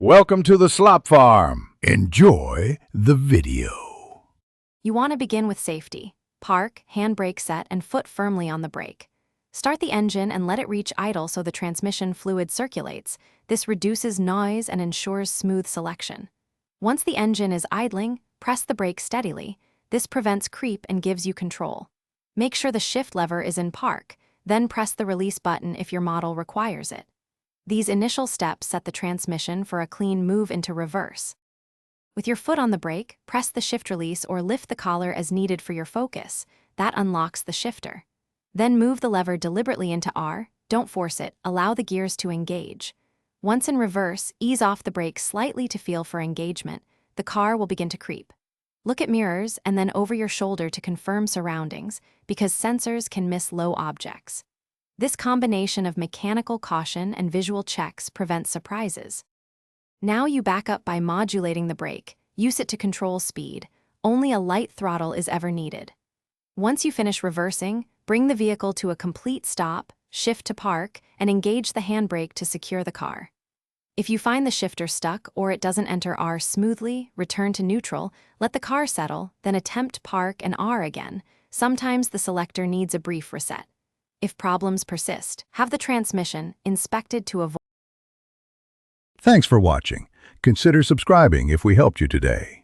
Welcome to the Slop Farm. Enjoy the video. You want to begin with safety. Park, handbrake set, and foot firmly on the brake. Start the engine and let it reach idle so the transmission fluid circulates. This reduces noise and ensures smooth selection. Once the engine is idling, press the brake steadily. This prevents creep and gives you control. Make sure the shift lever is in park, then press the release button if your model requires it. These initial steps set the transmission for a clean move into reverse. With your foot on the brake, press the shift release or lift the collar as needed for your focus. That unlocks the shifter. Then move the lever deliberately into R, don't force it, allow the gears to engage. Once in reverse, ease off the brake slightly to feel for engagement. The car will begin to creep. Look at mirrors and then over your shoulder to confirm surroundings, because sensors can miss low objects. This combination of mechanical caution and visual checks prevents surprises. Now you back up by modulating the brake. Use it to control speed. Only a light throttle is ever needed. Once you finish reversing, bring the vehicle to a complete stop, shift to park, and engage the handbrake to secure the car. If you find the shifter stuck or it doesn't enter R smoothly, return to neutral, let the car settle, then attempt park and R again. Sometimes the selector needs a brief reset. If problems persist, have the transmission inspected to avoid. Thanks for watching. Consider subscribing if we helped you today.